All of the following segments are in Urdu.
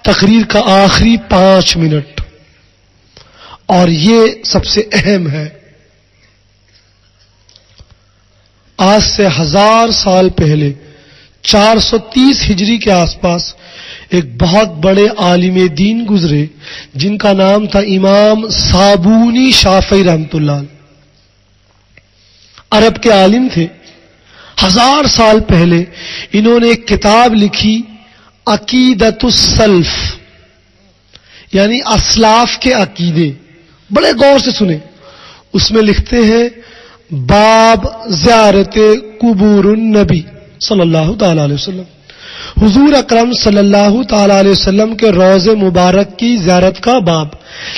تقریر کا آخری 5 منٹ، اور یہ سب سے اہم ہے۔ آج سے 1000 سال پہلے 430 ہجری کے آس پاس ایک بہت بڑے عالم دین گزرے جن کا نام تھا امام صابونی شافعی رحمۃ اللہ علیہ۔ عرب کے عالم تھے۔ 1000 سال پہلے انہوں نے ایک کتاب لکھی عقیدۃ السلف، یعنی اسلاف کے عقیدے۔ بڑے غور سے سنیں، اس میں لکھتے ہیں باب زیارت قبور النبی صلی اللہ تعالی علیہ وسلم، حضور اکرم صلی اللہ تعالی علیہ وسلم کے روض مبارک کی زیارت کا باب،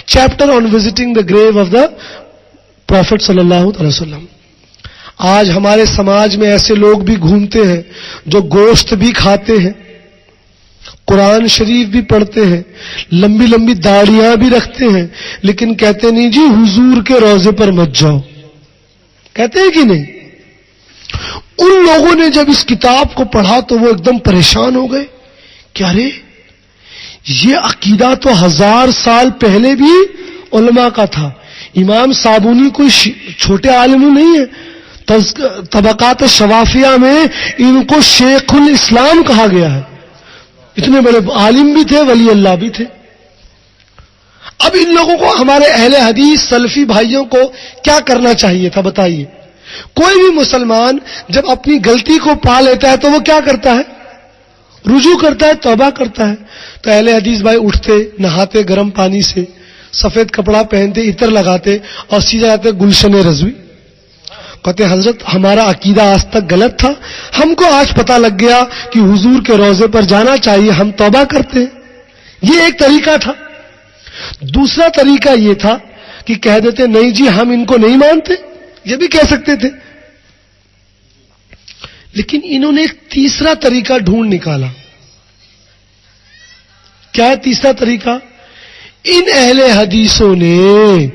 chapter on visiting the grave of the prophet صلی اللہ علیہ وسلم۔ آج ہمارے سماج میں ایسے لوگ بھی گھومتے ہیں جو گوشت بھی کھاتے ہیں، قرآن شریف بھی پڑھتے ہیں، لمبی لمبی داڑیاں بھی رکھتے ہیں، لیکن کہتے نہیں جی حضور کے روضے پر مت جاؤ، کہتے ہیں کہ نہیں؟ ان لوگوں نے جب اس کتاب کو پڑھا تو وہ ایک دم پریشان ہو گئے کہ ارے یہ عقیدہ تو 1000 سال پہلے بھی علماء کا تھا۔ امام صابونی کوئی چھوٹے عالم نہیں ہے، طبقات شوافیہ میں ان کو شیخ الاسلام کہا گیا ہے، اتنے بڑے عالم بھی تھے، ولی اللہ بھی تھے۔ اب ان لوگوں کو، ہمارے اہل حدیث سلفی بھائیوں کو کیا کرنا چاہیے تھا بتائیے؟ کوئی بھی مسلمان جب اپنی غلطی کو پا لیتا ہے تو وہ کیا کرتا ہے؟ رجوع کرتا ہے، توبہ کرتا ہے۔ تو اہل حدیث بھائی اٹھتے، نہاتے گرم پانی سے، سفید کپڑا پہنتے، عطر لگاتے اور سیدھے جاتے گلشن رضوی، کہتے حضرت ہمارا عقیدہ آج تک غلط تھا، ہم کو آج پتہ لگ گیا کہ حضور کے روضے پر جانا چاہیے، ہم توبہ کرتے ہیں۔ یہ ایک طریقہ تھا۔ دوسرا طریقہ یہ تھا کہ کہہ دیتے نہیں جی ہم ان کو نہیں مانتے، یہ بھی کہہ سکتے تھے، لیکن انہوں نے ایک تیسرا طریقہ ڈھونڈ نکالا۔ کیا ہے تیسرا طریقہ؟ ان اہل حدیثوں نے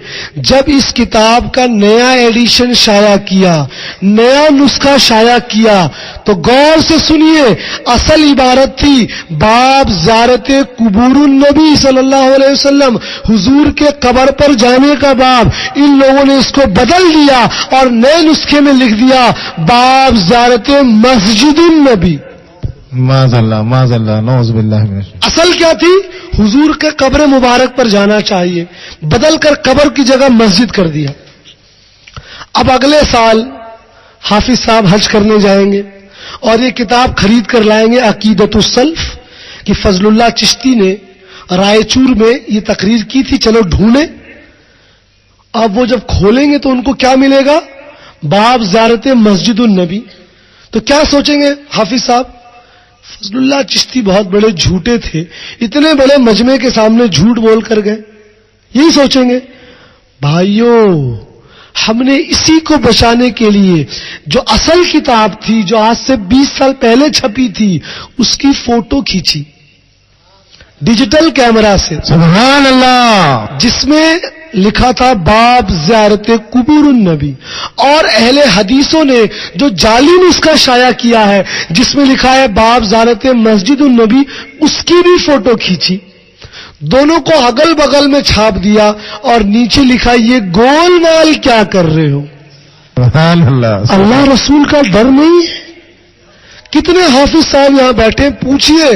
جب اس کتاب کا نیا ایڈیشن شائع کیا، نیا نسخہ شائع کیا، تو غور سے سنیے، اصل عبارت تھی باب زیارت قبور النبی صلی اللہ علیہ وسلم، حضور کے قبر پر جانے کا باب۔ ان لوگوں نے اس کو بدل دیا اور نئے نسخے میں لکھ دیا باب زیارت مسجد النبی۔ معاذ اللہ نعوذ باللہ من الشیطان۔ اصل کیا تھی؟ حضور کے قبر مبارک پر جانا چاہیے، بدل کر قبر کی جگہ مسجد کر دیا۔ اب اگلے سال حافظ صاحب حج کرنے جائیں گے اور یہ کتاب خرید کر لائیں گے عقیدۃ السلف کہ فضل اللہ چشتی نے رائے چور میں یہ تقریر کی تھی، چلو ڈھونڈیں۔ اب وہ جب کھولیں گے تو ان کو کیا ملے گا؟ باب زیارت مسجد النبی۔ تو کیا سوچیں گے حافظ صاحب؟ فضل اللہ چشتی بہت بڑے جھوٹے تھے، اتنے بڑے مجمع کے سامنے جھوٹ بول کر گئے، یہی سوچیں گے۔ بھائیوں، ہم نے اسی کو بچانے کے لیے جو اصل کتاب تھی، جو آج سے 20 سال پہلے چھپی تھی، اس کی فوٹو کھینچی ڈیجیٹل کیمرہ سے، سبحان اللہ، جس میں لکھا تھا باب زیارت قبور النبی، اور اہل حدیثوں نے جو جعلی نسخہ شائع کیا ہے جس میں لکھا ہے باب زیارت مسجد النبی، اس کی بھی فوٹو کھینچی، دونوں کو اگل بغل میں چھاپ دیا اور نیچے لکھا یہ گول مال کیا کر رہے ہو؟ سبحان اللہ۔ اللہ رسول کا ڈر نہیں ہے؟ کتنے حافظ صاحب یہاں بیٹھے، پوچھئے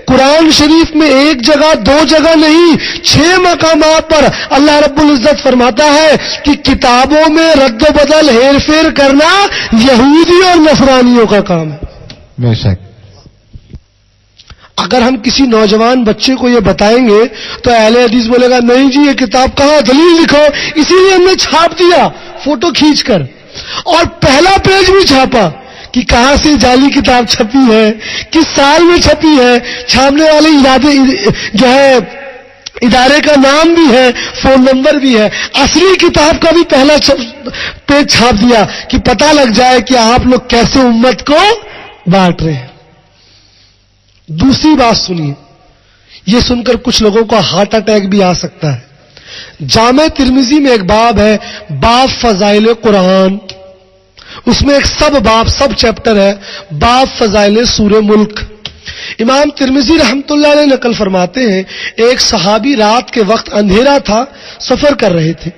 قرآن شریف میں ایک جگہ 2 جگہ نہیں 6 مقامات پر اللہ رب العزت فرماتا ہے کہ کتابوں میں رد و بدل ہیر پھیر کرنا یہودی اور نصرانیوں کا کام ہے۔ بے شک۔ اگر ہم کسی نوجوان بچے کو یہ بتائیں گے تو اہل حدیث بولے گا نہیں جی یہ کتاب کہاں، دلیل لکھو، اسی لیے ہم نے چھاپ دیا فوٹو کھینچ کر، اور پہلا پیج بھی چھاپا کہ کہاں سے جعلی کتاب چھپی ہے، کس سال میں چھپی ہے، چھاپنے والے جو ہے ادارے کا نام بھی ہے، فون نمبر بھی ہے، اصلی کتاب کا بھی پہلا پیج چھاپ دیا کہ پتہ لگ جائے کہ آپ لوگ کیسے امت کو بانٹ رہے ہیں۔ دوسری بات سنیے، یہ سن کر کچھ لوگوں کو ہارٹ اٹیک بھی آ سکتا ہے۔ جامع ترمذی میں ایک باب ہے باب فضائل قرآن، اس میں ایک سب باب سب چیپٹر ہے باب فضائل سورہ ملک۔ امام ترمذی رحمۃ اللہ علیہ نقل فرماتے ہیں ایک صحابی رات کے وقت اندھیرا تھا، سفر کر رہے تھے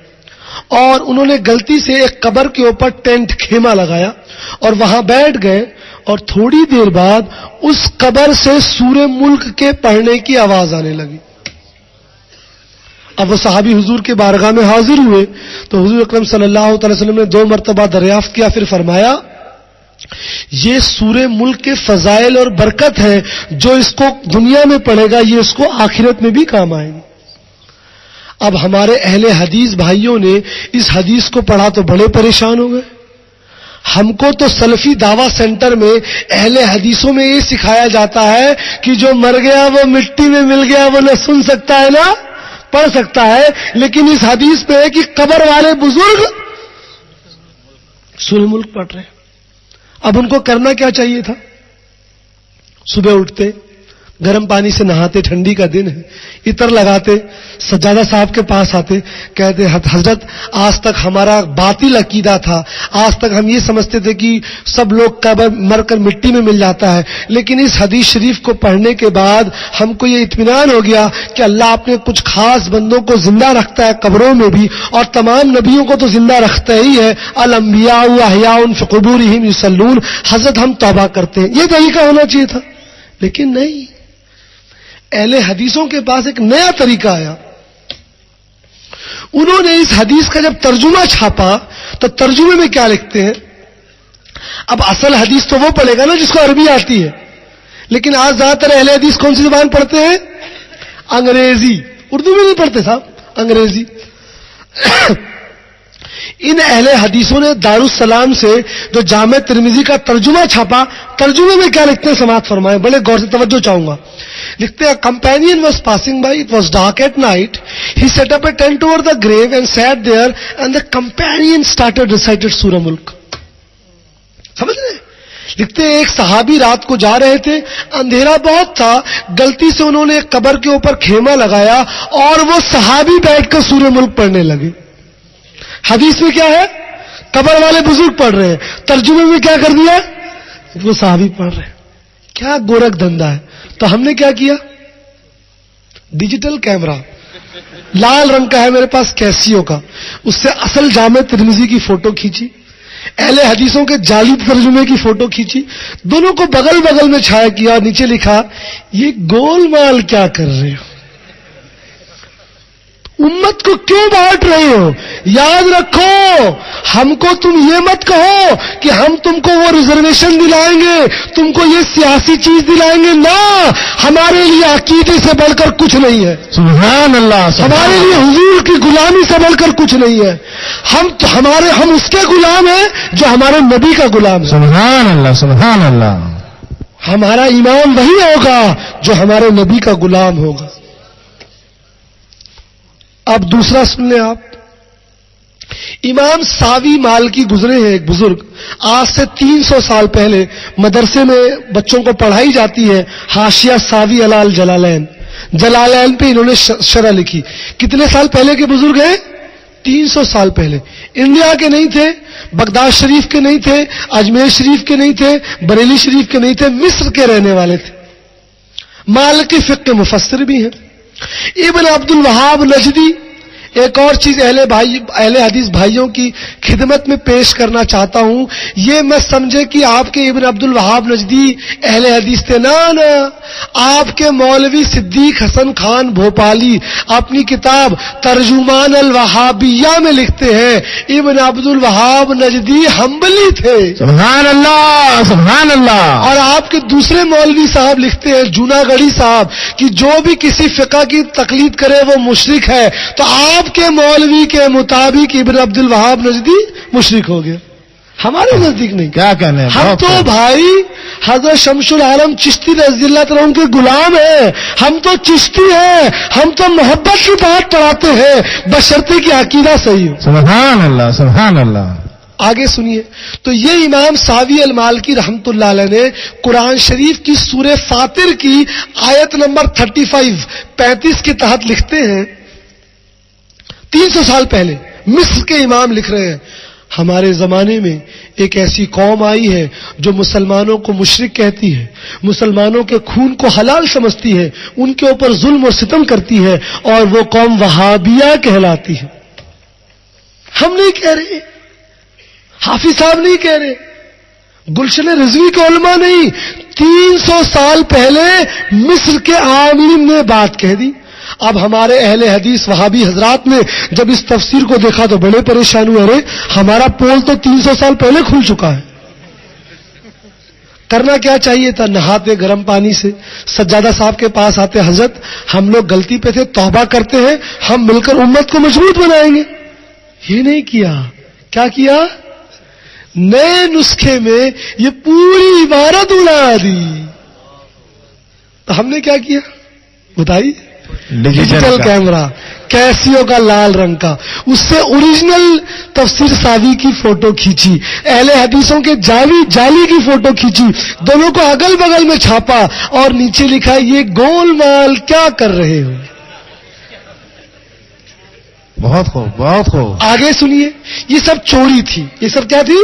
اور انہوں نے غلطی سے ایک قبر کے اوپر ٹینٹ خیمہ لگایا اور وہاں بیٹھ گئے، اور تھوڑی دیر بعد اس قبر سے سورہ ملک کے پڑھنے کی آواز آنے لگی۔ اب وہ صحابی حضور کے بارگاہ میں حاضر ہوئے تو حضور اکرم صلی اللہ علیہ وسلم نے 2 مرتبہ دریافت کیا، پھر فرمایا یہ سورہ ملک کے فضائل اور برکت ہے، جو اس کو دنیا میں پڑھے گا یہ اس کو آخرت میں بھی کام آئے گی۔ اب ہمارے اہل حدیث بھائیوں نے اس حدیث کو پڑھا تو بڑے پریشان ہو گئے۔ ہم کو تو سلفی دعویٰ سینٹر میں اہل حدیثوں میں یہ سکھایا جاتا ہے کہ جو مر گیا وہ مٹی میں مل گیا، وہ نہ سن سکتا ہے نہ پڑھ سکتا ہے، لیکن اس حدیث پہ ہے کہ قبر والے بزرگ سورہ ملک پڑھ رہے ہیں۔ اب ان کو کرنا کیا چاہیے تھا؟ صبح اٹھتے، گرم پانی سے نہاتے، ٹھنڈی کا دن ہے، عطر لگاتے، سجادہ صاحب کے پاس آتے، کہتے حضرت آج تک ہمارا باطل عقیدہ تھا، آج تک ہم یہ سمجھتے تھے کہ سب لوگ قبر مر کر مٹی میں مل جاتا ہے، لیکن اس حدیث شریف کو پڑھنے کے بعد ہم کو یہ اطمینان ہو گیا کہ اللہ اپنے کچھ خاص بندوں کو زندہ رکھتا ہے قبروں میں بھی، اور تمام نبیوں کو تو زندہ رکھتا ہی ہے، الانبیاء احیاء فی قبورہم یصلون، حضرت ہم توبہ کرتے ہیں۔ یہ طریقہ ہونا چاہیے تھا، لیکن نہیں، اہل حدیثوں کے پاس ایک نیا طریقہ آیا۔ انہوں نے اس حدیث کا جب ترجمہ چھاپا تو ترجمے میں کیا لکھتے ہیں؟ اب اصل حدیث تو وہ پڑھے گا نا جس کو عربی آتی ہے، لیکن آج زیادہ تر اہل حدیث کون سی زبان پڑھتے ہیں؟ انگریزی۔ اردو میں نہیں پڑھتے صاحب، انگریزی۔ ان اہل حدیثوں نے دارالسلام سے جو جامع ترمذی کا ترجمہ چھاپا، ترجمے میں کیا لکھتے ہیں سماعت فرمائیں، بڑے غور سے توجہ چاہوں گا۔ لکھتے ہیں companion was passing by, it was dark at night, he set up a tent over the grave and sat there and the companion started recited Surah Mulk. سمجھ رہے ہیں؟ لکھتے ہیں ایک صحابی رات کو جا رہے تھے، اندھیرا بہت تھا، غلطی سے انہوں نے قبر کے اوپر خیمہ لگایا اور وہ صحابی بیٹھ کر سورہ ملک پڑھنے لگے۔ حدیث میں کیا ہے؟ قبر والے بزرگ پڑھ رہے ہیں، ترجمے میں کیا کر دیا؟ وہ صحابی پڑھ رہے ہیں۔ کیا گورکھ دھندا ہے؟ تو ہم نے کیا کیا؟ ڈیجیٹل کیمرہ لال رنگ کا ہے میرے پاس، کیسیو کا، اس سے اصل جامع ترمذی کی فوٹو کھینچی، اہل حدیثوں کے جعلی ترجمے کی فوٹو کھینچی، دونوں کو بغل بغل میں چھایا کیا اور نیچے لکھا یہ گول مال کیا کر رہے ہو، امت کو کیوں بانٹ رہے ہو؟ یاد رکھو، ہم کو تم یہ مت کہو کہ ہم تم کو وہ ریزرویشن دلائیں گے، تم کو یہ سیاسی چیز دلائیں گے، نہ، ہمارے لیے عقیدے سے بڑھ کر کچھ نہیں ہے، سبحان اللہ، ہمارے لیے حضور کی غلامی سے بڑھ کر کچھ نہیں ہے، ہم اس کے غلام ہیں جو ہمارے نبی کا غلام ہے، سبحان اللہ، سبحان اللہ، ہمارا امام وہی ہوگا جو ہمارے نبی کا غلام ہوگا۔ اب دوسرا سن لیں آپ، امام ساوی مالکی گزرے ہیں، ایک بزرگ، آج سے 300 سال پہلے مدرسے میں بچوں کو پڑھائی جاتی ہے حاشیہ ساوی علی الجلالین، جلالین پہ انہوں نے شرح لکھی۔ کتنے سال پہلے کے بزرگ ہیں؟ 300 سال پہلے، انڈیا کے نہیں تھے، بغداد شریف کے نہیں تھے، اجمیر شریف کے نہیں تھے، بریلی شریف کے نہیں تھے، مصر کے رہنے والے تھے، مالکی فقہ کے مفسر بھی ہیں۔ ابن عبد الوہاب نجدی، ایک اور چیز اہل حدیث بھائیوں کی خدمت میں پیش کرنا چاہتا ہوں، یہ میں سمجھے کہ آپ کے ابن عبد الوہاب نجدی اہل حدیث تھے، نہ آپ کے مولوی صدیق حسن خان بھوپالی اپنی کتاب ترجمان الوہابیہ میں لکھتے ہیں ابن عبد الوہاب نجدی حنبلی تھے، سبحان اللہ، سبحان اللہ۔ اور آپ کے دوسرے مولوی صاحب لکھتے ہیں جوناگڑھی صاحب کہ جو بھی کسی فقہ کی تقلید کرے وہ مشرک ہے، تو آپ کے مولوی کے مطابق ابن عبد الوہاب نجدی مشرک ہو گیا، ہمارے نزدیک نہیں۔ کیا کہنے ہیں، ہم تو بھائی حضرت شمس العالم چشتی رضی اللہ عنہ کے غلام ہیں، ہم تو چشتی ہیں، ہم تو محبت کی بات پڑھاتے ہیں بشرطے کی عقیدہ صحیح ہو۔ سبحان اللہ، سبحان اللہ۔ آگے سنیے، تو یہ امام ساوی المالکی رحمت اللہ علیہ نے قرآن شریف کی سورہ فاطر کی آیت نمبر 35 کے تحت لکھتے ہیں، 300 سال پہلے مصر کے امام لکھ رہے ہیں، ہمارے زمانے میں ایک ایسی قوم آئی ہے جو مسلمانوں کو مشرک کہتی ہے، مسلمانوں کے خون کو حلال سمجھتی ہے، ان کے اوپر ظلم اور ستم کرتی ہے، اور وہ قوم وہابیہ کہلاتی ہے۔ ہم نہیں کہہ رہے، حافظ صاحب نہیں کہہ رہے، گلشن رضوی کے علماء نہیں، 300 سال پہلے مصر کے عالم نے بات کہہ دی۔ اب ہمارے اہل حدیث وہابی حضرات نے جب اس تفسیر کو دیکھا تو بڑے پریشان ہوئے، ارے ہمارا پول تو 300 سال پہلے کھل چکا ہے۔ کرنا کیا چاہیے تھا؟ نہاتے گرم پانی سے، سجادہ صاحب کے پاس آتے، حضرت ہم لوگ غلطی پہ تھے، توبہ کرتے ہیں، ہم مل کر امت کو مضبوط بنائیں گے۔ یہ نہیں کیا، کیا کیا؟ نئے نسخے میں یہ پوری عبارت اڑا دی۔ تو ہم نے کیا کیا بتائیے؟ ڈیجیٹل کیمرہ، کیسیو کا لال رنگ کا، اس سے اوریجنل تفسیر ساوی کی فوٹو کھینچی، اہل حدیثوں کے جعلی کی فوٹو کھینچی، دونوں کو اگل بغل میں چھاپا اور نیچے لکھا یہ گول مال کیا کر رہے ہو۔ بہت خوب، بہت خوب۔ آگے سنیے، یہ سب چوری تھی، یہ سب کیا تھی؟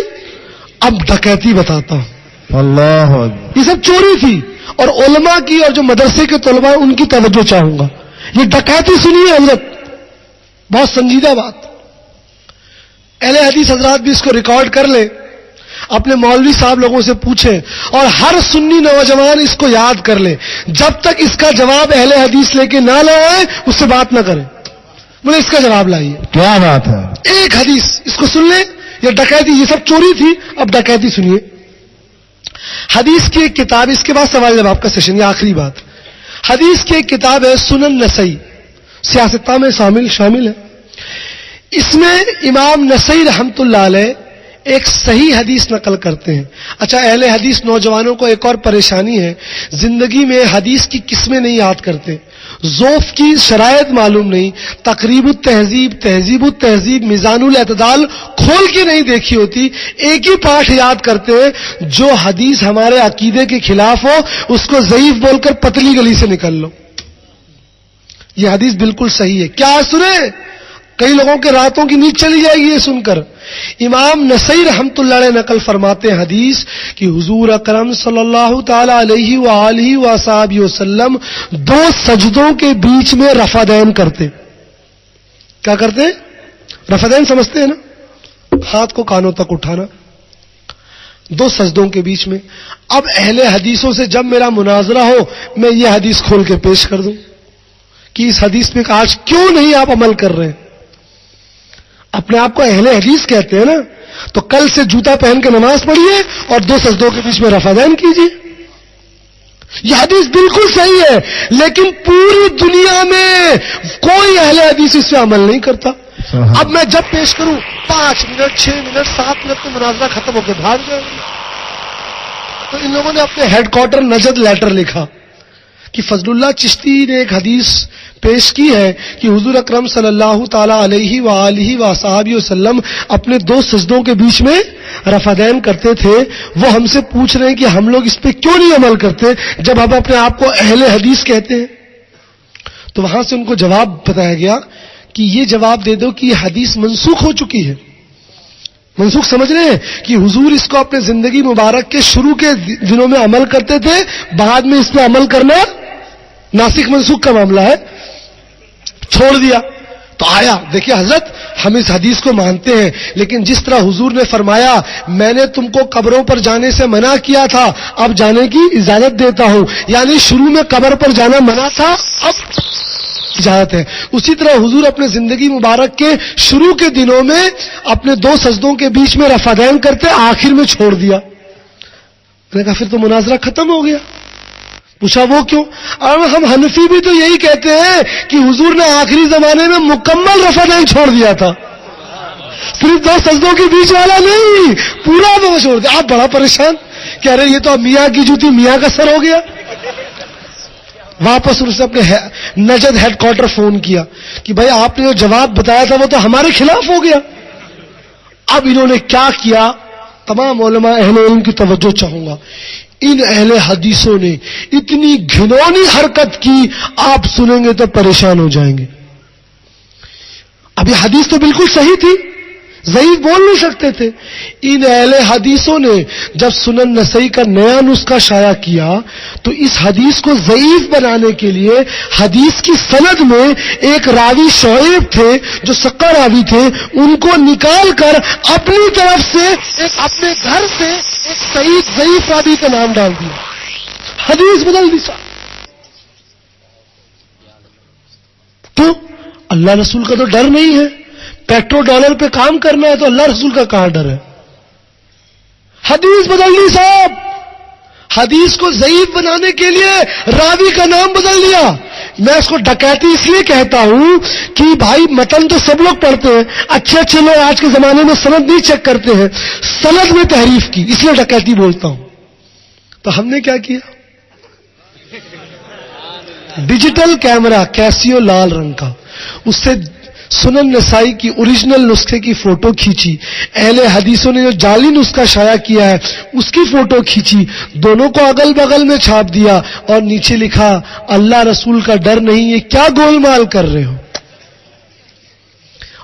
اب ڈکیتی بتاتا ہوں۔ اللہ یہ سب چوری تھی، اور علماء کی اور جو مدرسے کے طلباء ان کی توجہ چاہوں گا۔ یہ ڈکیتی سنیے حضرت، بہت سنجیدہ بات، اہل حدیث حضرات بھی اس کو ریکارڈ کر لیں، اپنے مولوی صاحب لوگوں سے پوچھیں، اور ہر سنی نوجوان اس کو یاد کر لے، جب تک اس کا جواب اہل حدیث لے کے نہ لائے اس سے بات نہ کریں، بولے اس کا جواب لائیے۔ کیا بات ہے؟ ایک حدیث اس کو سن لیں، یہ ڈکیتی، یہ سب چوری تھی، اب ڈکیتی سنیے۔ حدیث کی ایک کتاب، اس کے بعد سوال جواب کا سیشن، یہ آخری بات۔ حدیث کی ایک کتاب ہے سنن نسائی، سیاستہ میں شامل ہے۔ اس میں امام نسائی رحمت اللہ علیہ ایک صحیح حدیث نقل کرتے ہیں۔ اچھا، اہل حدیث نوجوانوں کو ایک اور پریشانی ہے، زندگی میں حدیث کی قسمیں نہیں یاد کرتے، ذوف کی شرائط معلوم نہیں، تقریب التہذیب، تہذیب التہذیب، میزان الاعتدال کھول کے نہیں دیکھی ہوتی، ایک ہی پاٹھ یاد کرتے ہیں، جو حدیث ہمارے عقیدے کے خلاف ہو اس کو ضعیف بول کر پتلی گلی سے نکل لو۔ یہ حدیث بالکل صحیح ہے، کیا سنیں؟ کئی لوگوں کے راتوں کی نیند چلی جائے گی یہ سن کر۔ امام نسائی رحمت اللہ علیہ نقل فرماتے ہیں حدیث کہ حضور اکرم صلی اللہ تعالی علیہ وآلہ وصحبہ وسلم 2 سجدوں کے بیچ میں رفعدین کرتے۔ کیا کرتے؟ رفعدین سمجھتے ہیں نا، ہاتھ کو کانوں تک اٹھانا، 2 سجدوں کے بیچ میں۔ اب اہل حدیثوں سے جب میرا مناظرہ ہو میں یہ حدیث کھول کے پیش کر دوں کہ اس حدیث پہ آج کیوں نہیں آپ عمل کر رہے ہیں؟ اپنے آپ کو اہل حدیث کہتے ہیں نا، تو کل سے جوتا پہن کے نماز پڑھیے اور 2 سجدوں کے بیچ میں رفعدین کیجیے۔ یہ حدیث بالکل صحیح ہے، لیکن پوری دنیا میں کوئی اہل حدیث اس پہ عمل نہیں کرتا۔ اب میں جب پیش کروں 5 منٹ 6 منٹ 7 منٹ میں مناظرہ ختم ہو کے بھاگ جائے گا۔ تو ان لوگوں نے اپنے ہیڈ کوارٹر نجد لیٹر لکھا کہ فضل اللہ چشتی نے ایک حدیث پیش کی ہے کہ حضور اکرم صلی اللہ تعالی علیہ وآلہ وصحبہ وسلم اپنے 2 سجدوں کے بیچ میں رفعدین کرتے تھے۔ وہ ہم سے پوچھ رہے ہیں کہ ہم لوگ اس پہ کیوں نہیں عمل کرتے جب ہم اپنے آپ کو اہل حدیث کہتے ہیں۔ تو وہاں سے ان کو جواب بتایا گیا کہ یہ جواب دے دو کہ یہ حدیث منسوخ ہو چکی ہے۔ منسوخ سمجھ رہے ہیں کہ حضور اس کو اپنے زندگی مبارک کے شروع کے دنوں میں عمل کرتے تھے، بعد میں اس پہ عمل کرنا ناسخ منسوخ کا معاملہ ہے، چھوڑ دیا۔ تو آیا دیکھیے حضرت ہم اس حدیث کو مانتے ہیں، لیکن جس طرح حضور نے فرمایا میں نے تم کو قبروں پر جانے سے منع کیا تھا، اب جانے کی اجازت دیتا ہوں، یعنی شروع میں قبر پر جانا منع تھا، اب اجازت ہے۔ اسی طرح حضور اپنے زندگی مبارک کے شروع کے دنوں میں اپنے 2 سجدوں کے بیچ میں رفعدین کرتے، آخر میں چھوڑ دیا۔ میں نے کہا پھر تو مناظرہ ختم ہو گیا۔ پوچھا وہ کیوں؟ اور ہم حنفی بھی تو یہی کہتے ہیں کہ حضور نے آخری زمانے میں مکمل رفعدین چھوڑ دیا تھا، صرف 2 سجدوں کے بیچ والا نہیں، پورا وہ چھوڑ دیا۔ آپ بڑا پریشان کہہ رہے یہ تو اب میاں کی جوتی میاں کا سر ہو گیا۔ واپس ان سے اپنے نجد ہیڈ کوارٹر فون کیا کہ بھائی آپ نے جو جواب بتایا تھا وہ تو ہمارے خلاف ہو گیا۔ اب انہوں نے کیا کیا؟ تمام علماء اہل علم کی توجہ چاہوں گا، ان اہل حدیثوں نے اتنی گھنونی حرکت کی، آپ سنیں گے تو پریشان ہو جائیں گے۔ اب یہ حدیث تو بالکل صحیح تھی، ضعیف بول نہیں سکتے تھے. ان اہل حدیثوں نے جب سنن نسائی کا نیا نسخہ شائع کیا تو اس حدیث کو ضعیف بنانے کے لیے حدیث کی سند میں ایک راوی شعیب تھے جو سقہ راوی تھے، ان کو نکال کر اپنی طرف سے ایک اپنے گھر سے ایک صحیح ضعیف راوی کا نام ڈال دیا، حدیث بدل دی. تو اللہ رسول کا تو ڈر نہیں ہے. پیٹرو ڈالر پہ کام کرنا ہے تو اللہ رسول کا کہاں ڈر ہے؟ حدیث بدل دی صاحب. حدیث کو ضعیف بنانے کے لیے راوی کا نام بدل دیا. میں اس کو ڈکیتی اس لیے کہتا ہوں کہ بھائی متن تو سب لوگ پڑھتے ہیں، اچھے اچھے لوگ آج کے زمانے میں سند نہیں چیک کرتے ہیں، سند میں تحریف کی، اس لیے ڈکیتی بولتا ہوں. تو ہم نے کیا کیا؟ ڈیجیٹل کیمرہ کیسیو لال رنگ کا، اس سے سنن نسائی کی اوریجنل نسخے کی فوٹو کھینچی، اہل حدیثوں نے جو جعلی نسخہ شائع کیا ہے اس کی فوٹو کھینچی، دونوں کو اگل بغل میں چھاپ دیا اور نیچے لکھا اللہ رسول کا ڈر نہیں. یہ کیا گولمال کر رہے ہو؟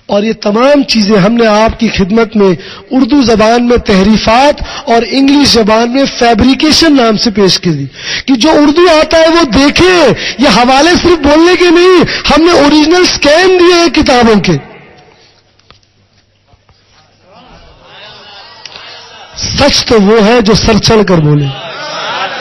اور یہ تمام چیزیں ہم نے آپ کی خدمت میں اردو زبان میں تحریفات اور انگلش زبان میں فیبریکیشن نام سے پیش کی دی کہ جو اردو آتا ہے وہ دیکھے. یہ حوالے صرف بولنے کے نہیں، ہم نے اوریجنل سکین دیے ہیں کتابوں کے. سچ تو وہ ہے جو سر چڑھ کر بولے.